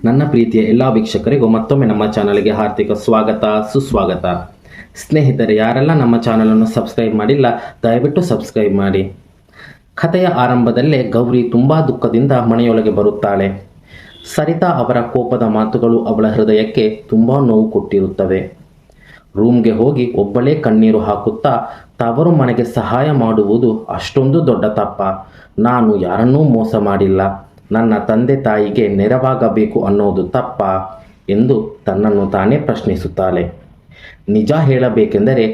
ನನ್ನ ಪ್ರೀತಿಯ ಎಲ್ಲ ವೀಕ್ಷಕರಿಗೂ ಮತ್ತೊಮ್ಮೆ ನಮ್ಮ ಚಾನಲ್ಗೆ ಹಾರ್ದಿಕ ಸ್ವಾಗತ ಸುಸ್ವಾಗತ. ಸ್ನೇಹಿತರೆ, ಯಾರೆಲ್ಲ ನಮ್ಮ ಚಾನಲನ್ನು ಸಬ್ಸ್ಕ್ರೈಬ್ ಮಾಡಿಲ್ಲ ದಯವಿಟ್ಟು ಸಬ್ಸ್ಕ್ರೈಬ್ ಮಾಡಿ. ಕಥೆಯ ಆರಂಭದಲ್ಲೇ ಗೌರಿ ತುಂಬ ದುಃಖದಿಂದ ಮನೆಯೊಳಗೆ ಬರುತ್ತಾಳೆ. ಸರಿತಾ ಅವರ ಕೋಪದ ಮಾತುಗಳು ಅವಳ ಹೃದಯಕ್ಕೆ ತುಂಬ ನೋವು ಕೊಟ್ಟಿರುತ್ತವೆ. ರೂಮ್ಗೆ ಹೋಗಿ ಒಬ್ಬಳೇ ಕಣ್ಣೀರು ಹಾಕುತ್ತಾ, ತವರು ಮನೆಗೆ ಸಹಾಯ ಮಾಡುವುದು ಅಷ್ಟೊಂದು ದೊಡ್ಡ ತಪ್ಪ? ನಾನು ಯಾರನ್ನೂ ಮೋಸ ಮಾಡಿಲ್ಲ. ನನ್ನ ತಂದೆ ತಾಯಿಗೆ ನೆರವಾಗಬೇಕು ಅನ್ನೋದು ತಪ್ಪ ಎಂದು ತನ್ನನ್ನು ತಾನೇ ಪ್ರಶ್ನಿಸುತ್ತಾಳೆ. ನಿಜ ಹೇಳಬೇಕೆಂದರೆ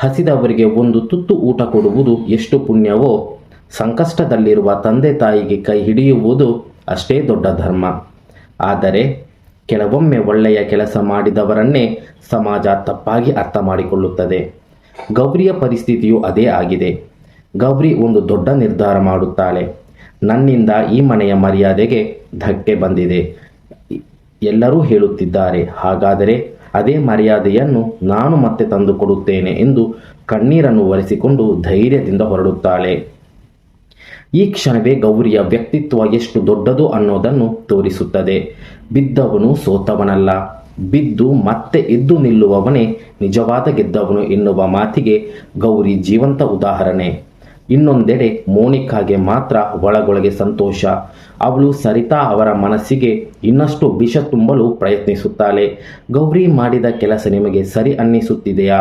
ಹಸಿದವರಿಗೆ ಒಂದು ತುತ್ತು ಊಟ ಕೊಡುವುದು ಎಷ್ಟು ಪುಣ್ಯವೋ, ಸಂಕಷ್ಟದಲ್ಲಿರುವ ತಂದೆ ತಾಯಿಗೆ ಕೈ ಹಿಡಿಯುವುದು ಅಷ್ಟೇ ದೊಡ್ಡ ಧರ್ಮ. ಆದರೆ ಕೆಲವೊಮ್ಮೆ ಒಳ್ಳೆಯ ಕೆಲಸ ಮಾಡಿದವರನ್ನೇ ಸಮಾಜ ತಪ್ಪಾಗಿ ಅರ್ಥ ಮಾಡಿಕೊಳ್ಳುತ್ತದೆ. ಗೌರಿಯ ಪರಿಸ್ಥಿತಿಯು ಅದೇ ಆಗಿದೆ. ಗೌರಿ ಒಂದು ದೊಡ್ಡ ನಿರ್ಧಾರ ಮಾಡುತ್ತಾಳೆ. ನನ್ನಿಂದ ಈ ಮನೆಯ ಮರ್ಯಾದೆಗೆ ಧಕ್ಕೆ ಬಂದಿದೆ. ಎಲ್ಲರೂ ಹೇಳುತ್ತಿದ್ದಾರೆ, ಹಾಗಾದರೆ ಅದೇ ಮರ್ಯಾದೆಯನ್ನು ನಾನು ಮತ್ತೆ ತಂದುಕೊಡುತ್ತೇನೆ ಎಂದು ಕಣ್ಣೀರನ್ನು ಒರೆಸಿಕೊಂಡು ಧೈರ್ಯದಿಂದ ಹೊರಡುತ್ತಾಳೆ. ಈ ಕ್ಷಣವೇ ಗೌರಿಯ ವ್ಯಕ್ತಿತ್ವ ಎಷ್ಟು ದೊಡ್ಡದು ಅನ್ನೋದನ್ನು ತೋರಿಸುತ್ತದೆ. ಬಿದ್ದವನು ಸೋತವನಲ್ಲ, ಬಿದ್ದು ಮತ್ತೆ ಎದ್ದು ನಿಲ್ಲುವವನೇ ನಿಜವಾದ ಗೆದ್ದವನು ಎನ್ನುವ ಮಾತಿಗೆ ಗೌರಿ ಜೀವಂತ ಉದಾಹರಣೆ. ಇನ್ನೊಂದೆಡೆ ಮೋನಿಕಾಗೆ ಮಾತ್ರ ಒಳಗೊಳಗೆ ಸಂತೋಷ. ಅವಳು ಸರಿತಾ ಅವರ ಮನಸ್ಸಿಗೆ ಇನ್ನಷ್ಟು ವಿಷ ತುಂಬಲು ಪ್ರಯತ್ನಿಸುತ್ತಾಳೆ. ಗೌರಿ ಮಾಡಿದ ಕೆಲಸ ನಿಮಗೆ ಸರಿ ಅನ್ನಿಸುತ್ತಿದೆಯಾ?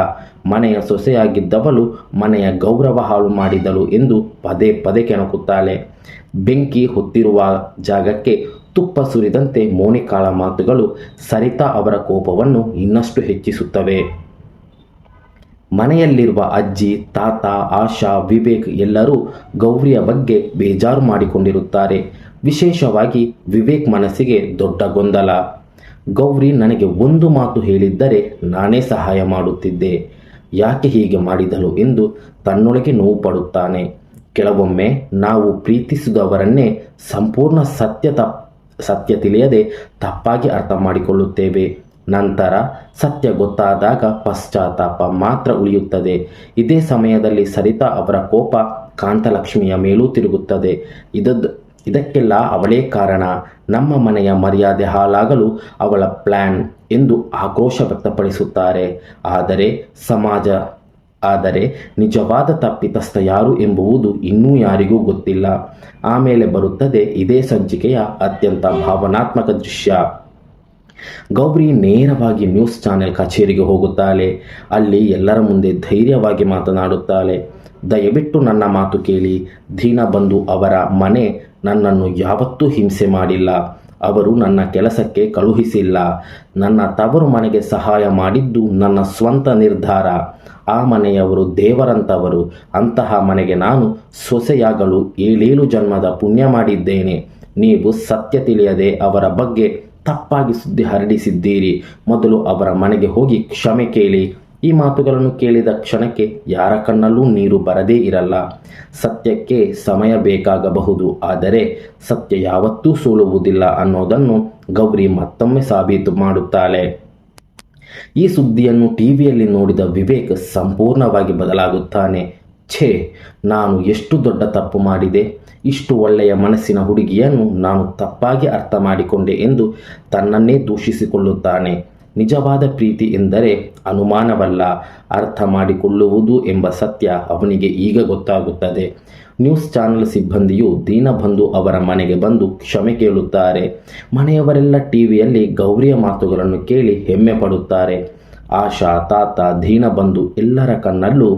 ಮನೆಯ ಸೊಸೆಯಾಗಿದ್ದವಳು ಮನೆಯ ಗೌರವ ಹಾಳು ಮಾಡಿದಳು ಎಂದು ಪದೇ ಪದೇ ಕೆಣಕುತ್ತಾಳೆ. ಬೆಂಕಿ ಹೊತ್ತಿರುವ ಜಾಗಕ್ಕೆ ತುಪ್ಪ ಸುರಿದಂತೆ ಮೋನಿಕಾಳ ಮಾತುಗಳು ಸರಿತಾ ಅವರ ಕೋಪವನ್ನು ಇನ್ನಷ್ಟು ಹೆಚ್ಚಿಸುತ್ತವೆ. ಮನೆಯಲ್ಲಿರುವ ಅಜ್ಜಿ, ತಾತ, ಆಶಾ, ವಿವೇಕ್ ಎಲ್ಲರೂ ಗೌರಿಯ ಬಗ್ಗೆ ಬೇಜಾರು ಮಾಡಿಕೊಂಡಿರುತ್ತಾರೆ. ವಿಶೇಷವಾಗಿ ವಿವೇಕ್ ಮನಸ್ಸಿಗೆ ದೊಡ್ಡ ಗೊಂದಲ. ಗೌರಿ ನನಗೆ ಒಂದು ಮಾತು ಹೇಳಿದ್ದರೆ ನಾನೇ ಸಹಾಯ ಮಾಡುತ್ತಿದ್ದೆ, ಯಾಕೆ ಹೀಗೆ ಮಾಡಿದಳು ಎಂದು ತನ್ನೊಳಗೆ ನೋವು ಪಡುತ್ತಾನೆ. ಕೆಲವೊಮ್ಮೆ ನಾವು ಪ್ರೀತಿಸಿದವರನ್ನೇ ಸಂಪೂರ್ಣ ಸತ್ಯ ತಿಳಿಯದೆ ತಪ್ಪಾಗಿ ಅರ್ಥ ಮಾಡಿಕೊಳ್ಳುತ್ತೇವೆ. ನಂತರ ಸತ್ಯ ಗೊತ್ತಾದಾಗ ಪಶ್ಚಾತ್ತಾಪ ಮಾತ್ರ ಉಳಿಯುತ್ತದೆ. ಇದೇ ಸಮಯದಲ್ಲಿ ಸರಿತಾ ಅವರ ಕೋಪ ಕಾಂತಲಕ್ಷ್ಮಿಯ ಮೇಲೂ ತಿರುಗುತ್ತದೆ. ಇದಕ್ಕೆಲ್ಲ ಅವಳೇ ಕಾರಣ, ನಮ್ಮ ಮನೆಯ ಮರ್ಯಾದೆ ಹಾಳಾಗಲು ಅವಳ ಪ್ಲ್ಯಾನ್ ಎಂದು ಆಕ್ರೋಶ ವ್ಯಕ್ತಪಡಿಸುತ್ತಾರೆ. ಆದರೆ ನಿಜವಾದ ತಪ್ಪಿತಸ್ಥ ಯಾರು ಎಂಬುವುದು ಇನ್ನೂ ಯಾರಿಗೂ ಗೊತ್ತಿಲ್ಲ. ಆಮೇಲೆ ಬರುತ್ತದೆ ಇದೇ ಸಂಚಿಕೆಯ ಅತ್ಯಂತ ಭಾವನಾತ್ಮಕ ದೃಶ್ಯ. ಗೌರಿ ನೇರವಾಗಿ ನ್ಯೂಸ್ ಚಾನೆಲ್ ಕಚೇರಿಗೆ ಹೋಗುತ್ತಾಳೆ. ಅಲ್ಲಿ ಎಲ್ಲರ ಮುಂದೆ ಧೈರ್ಯವಾಗಿ ಮಾತನಾಡುತ್ತಾಳೆ. ದಯವಿಟ್ಟು ನನ್ನ ಮಾತು ಕೇಳಿ. ದೀನಬಂಧು ಅವರ ಮನೆ ನನ್ನನ್ನು ಯಾವತ್ತೂ ಹಿಂಸೆ ಮಾಡಿಲ್ಲ. ಅವರು ನನ್ನ ಕೆಲಸಕ್ಕೆ ಕಳುಹಿಸಿಲ್ಲ. ನನ್ನ ತವರು ಮನೆಗೆ ಸಹಾಯ ಮಾಡಿದ್ದು ನನ್ನ ಸ್ವಂತ ನಿರ್ಧಾರ. ಆ ಮನೆಯವರು ದೇವರಂತವರು. ಅಂತಹ ಮನೆಗೆ ನಾನು ಸೊಸೆಯಾಗಲು 7 ಜನ್ಮದ ಪುಣ್ಯ ಮಾಡಿದ್ದೇನೆ. ನೀವು ಸತ್ಯ ತಿಳಿಯದೆ ಅವರ ಬಗ್ಗೆ ತಪ್ಪಾಗಿ ಸುದ್ದಿ ಹರಡಿಸಿದ್ದೀರಿ. ಮೊದಲು ಅವರ ಮನೆಗೆ ಹೋಗಿ ಕ್ಷಮೆ ಕೇಳಿ. ಈ ಮಾತುಗಳನ್ನು ಕೇಳಿದ ಕ್ಷಣಕ್ಕೆ ಯಾರ ಕಣ್ಣಲ್ಲೂ ನೀರು ಬರದೇ ಇರಲ್ಲ. ಸತ್ಯಕ್ಕೆ ಸಮಯ ಬೇಕಾಗಬಹುದು, ಆದರೆ ಸತ್ಯ ಯಾವತ್ತೂ ಸೋಲುವುದಿಲ್ಲ ಅನ್ನೋದನ್ನು ಗೌರಿ ಮತ್ತೊಮ್ಮೆ ಸಾಬೀತು ಮಾಡುತ್ತಾಳೆ. ಈ ಸುದ್ದಿಯನ್ನು ಟಿವಿಯಲ್ಲಿ ನೋಡಿದ ವಿವೇಕ್ ಸಂಪೂರ್ಣವಾಗಿ ಬದಲಾಗುತ್ತಾನೆ. ಛೇ, ನಾನು ಎಷ್ಟು ದೊಡ್ಡ ತಪ್ಪು ಮಾಡಿದೆ. ಇಷ್ಟು ಒಳ್ಳೆಯ ಮನಸ್ಸಿನ ಹುಡುಗಿಯನ್ನು ನಾನು ತಪ್ಪಾಗಿ ಅರ್ಥ ಮಾಡಿಕೊಂಡೆ ಎಂದು ತನ್ನನ್ನೇ ದೂಷಿಸಿಕೊಳ್ಳುತ್ತಾನೆ. ನಿಜವಾದ ಪ್ರೀತಿ ಎಂದರೆ ಅನುಮಾನವಲ್ಲ, ಅರ್ಥ ಮಾಡಿಕೊಳ್ಳುವುದು ಎಂಬ ಸತ್ಯ ಅವನಿಗೆ ಈಗ ಗೊತ್ತಾಗುತ್ತದೆ. ನ್ಯೂಸ್ ಚಾನೆಲ್ ಸಿಬ್ಬಂದಿಯು ದೀನಬಂಧು ಅವರ ಮನೆಗೆ ಬಂದು ಕ್ಷಮೆ ಕೇಳುತ್ತಾರೆ. ಮನೆಯವರೆಲ್ಲ ಟಿವಿಯಲ್ಲಿ ಗೌರಿಯ ಮಾತುಗಳನ್ನು ಕೇಳಿ ಹೆಮ್ಮೆ ಪಡುತ್ತಾರೆ. ಆಶಾ, ತಾತ, ದೀನಬಂಧು ಎಲ್ಲರ ಕಣ್ಣಲ್ಲೂ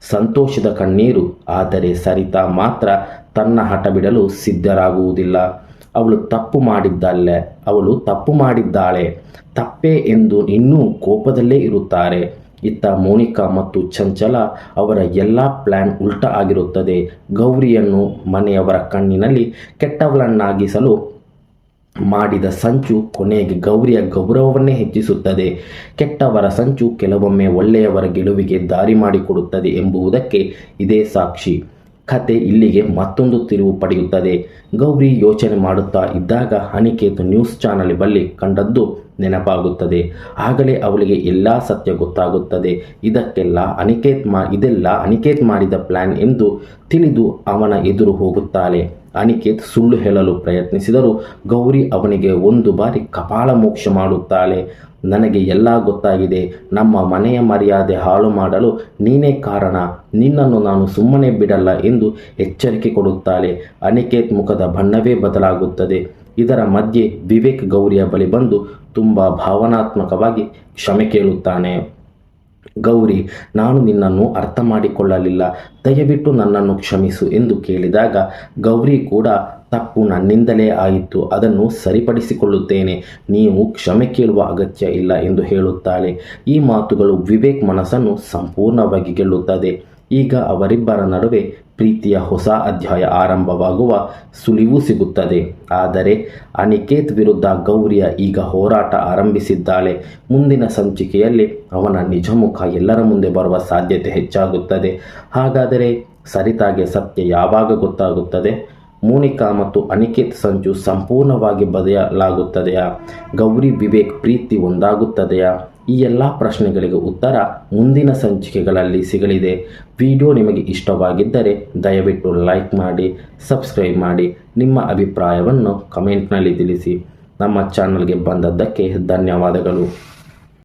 ಸಂತೋಷದ ಕಣ್ಣೀರು. ಆದರೆ ಸರಿತಾ ಮಾತ್ರ ತನ್ನ ಹಠ ಬಿಡಲು ಸಿದ್ಧರಾಗುವುದಿಲ್ಲ. ಅವಳು ತಪ್ಪು ಮಾಡಿದ್ದಾಳೆ, ತಪ್ಪೇ ಎಂದು ಇನ್ನೂ ಕೋಪದಲ್ಲೇ ಇರುತ್ತಾರೆ. ಇತ್ತ ಮೋನಿಕಾ ಮತ್ತು ಚಂಚಲ ಅವರ ಎಲ್ಲ ಪ್ಲ್ಯಾನ್ ಉಲ್ಟಾ ಆಗಿರುತ್ತದೆ. ಗೌರಿಯನ್ನು ಮನೆಯವರ ಕಣ್ಣಿನಲ್ಲಿ ಕೆಟ್ಟವಳನ್ನಾಗಿಸಲು ಮಾಡಿದ ಸಂಚು ಕೊನೆಗೆ ಗೌರಿಯ ಗೌರವವನ್ನೇ ಹೆಚ್ಚಿಸುತ್ತದೆ. ಕೆಟ್ಟವರ ಸಂಚು ಕೆಲವೊಮ್ಮೆ ಒಳ್ಳೆಯವರ ಗೆಲುವಿಗೆ ದಾರಿ ಮಾಡಿಕೊಡುತ್ತದೆ ಎಂಬುದಕ್ಕೆ ಇದೇ ಸಾಕ್ಷಿ. ಕತೆ ಇಲ್ಲಿಗೆ ಮತ್ತೊಂದು ತಿರುವು ಪಡೆಯುತ್ತದೆ. ಗೌರಿ ಯೋಚನೆ ಮಾಡುತ್ತಾ ಇದ್ದಾಗ ಅನಿಕೇತ್ ನ್ಯೂಸ್ ಚಾನಲ್ ಬಳಿ ಕಂಡದ್ದು ನೆನಪಾಗುತ್ತದೆ. ಆಗಲೇ ಅವಳಿಗೆ ಎಲ್ಲ ಸತ್ಯ ಗೊತ್ತಾಗುತ್ತದೆ. ಇದೆಲ್ಲ ಅನಿಕೇತ್ ಮಾಡಿದ ಪ್ಲಾನ್ ಎಂದು ತಿಳಿದು ಅವನ ಎದುರು ಹೋಗುತ್ತಾಳೆ. ಅನಿಕೇತ್ ಸುಳ್ಳು ಹೇಳಲು ಪ್ರಯತ್ನಿಸಿದರೂ ಗೌರಿ ಅವನಿಗೆ ಒಂದು ಬಾರಿ ಕಪಾಳ ಮೋಕ್ಷ ಮಾಡುತ್ತಾಳೆ. ನನಗೆ ಎಲ್ಲ ಗೊತ್ತಾಗಿದೆ, ನಮ್ಮ ಮನೆಯ ಮರ್ಯಾದೆ ಹಾಳು ಮಾಡಲು ನೀನೇ ಕಾರಣ, ನಿನ್ನನ್ನು ನಾನು ಸುಮ್ಮನೆ ಬಿಡಲ್ಲ ಎಂದು ಎಚ್ಚರಿಕೆ ಕೊಡುತ್ತಾಳೆ. ಅನಿಕೇತ್ ಮುಖದ ಬಣ್ಣವೇ ಬದಲಾಗುತ್ತದೆ. ಇದರ ಮಧ್ಯೆ ವಿವೇಕ್ ಗೌರಿಯ ಬಳಿ ಬಂದು ತುಂಬ ಭಾವನಾತ್ಮಕವಾಗಿ ಕ್ಷಮೆ ಕೇಳುತ್ತಾನೆ. ಗೌರಿ, ನಾನು ನಿನ್ನನ್ನು ಅರ್ಥ ಮಾಡಿಕೊಳ್ಳಲಿಲ್ಲ, ದಯವಿಟ್ಟು ನನ್ನನ್ನು ಕ್ಷಮಿಸು ಎಂದು ಕೇಳಿದಾಗ ಗೌರಿ ಕೂಡ ತಪ್ಪು ನನ್ನಿಂದಲೇ ಆಯಿತು, ಅದನ್ನು ಸರಿಪಡಿಸಿಕೊಳ್ಳುತ್ತೇನೆ, ನೀವು ಕ್ಷಮೆ ಕೇಳುವ ಅಗತ್ಯ ಇಲ್ಲ ಎಂದು ಹೇಳುತ್ತಾಳೆ. ಈ ಮಾತುಗಳು ವಿವೇಕ್ ಮನಸ್ಸನ್ನು ಸಂಪೂರ್ಣವಾಗಿ ಗೆಲ್ಲುತ್ತದೆ. ಈಗ ಅವರಿಬ್ಬರ ನಡುವೆ ಪ್ರೀತಿಯ ಹೊಸ ಅಧ್ಯಾಯ ಆರಂಭವಾಗುವ ಸುಳಿವು ಸಿಗುತ್ತದೆ. ಆದರೆ ಅನಿಕೇತ್ ವಿರುದ್ಧ ಗೌರಿಯ ಈಗ ಹೋರಾಟ ಆರಂಭಿಸಿದ್ದಾಳೆ. ಮುಂದಿನ ಸಂಚಿಕೆಯಲ್ಲಿ ಅವನ ನಿಜ ಮುಖ ಎಲ್ಲರ ಮುಂದೆ ಬರುವ ಸಾಧ್ಯತೆ ಹೆಚ್ಚಾಗುತ್ತದೆ. ಹಾಗಾದರೆ ಸರಿತಾಗೆ ಸತ್ಯ ಯಾವಾಗ ಗೊತ್ತಾಗುತ್ತದೆ? ಮೋನಿಕಾ ಮತ್ತು ಅನಿಕೇತ್ ಸಂಚು ಸಂಪೂರ್ಣವಾಗಿ ಬದಲಾಗುತ್ತದೆಯಾ? ಗೌರಿ ವಿವೇಕ್ ಪ್ರೀತಿ ಒಂದಾಗುತ್ತದೆಯಾ? ಈ ಎಲ್ಲ ಪ್ರಶ್ನೆಗಳಿಗೆ ಉತ್ತರ ಮುಂದಿನ ಸಂಚಿಕೆಗಳಲ್ಲಿ ಸಿಗಲಿದೆ. ವಿಡಿಯೋ ನಿಮಗೆ ಇಷ್ಟವಾಗಿದ್ದರೆ ದಯವಿಟ್ಟು ಲೈಕ್ ಮಾಡಿ, ಸಬ್ಸ್ಕ್ರೈಬ್ ಮಾಡಿ, ನಿಮ್ಮ ಅಭಿಪ್ರಾಯವನ್ನು ಕಮೆಂಟ್ನಲ್ಲಿ ತಿಳಿಸಿ. ನಮ್ಮ ಚಾನಲ್ಗೆ ಬಂದದ್ದಕ್ಕೆ ಧನ್ಯವಾದಗಳು.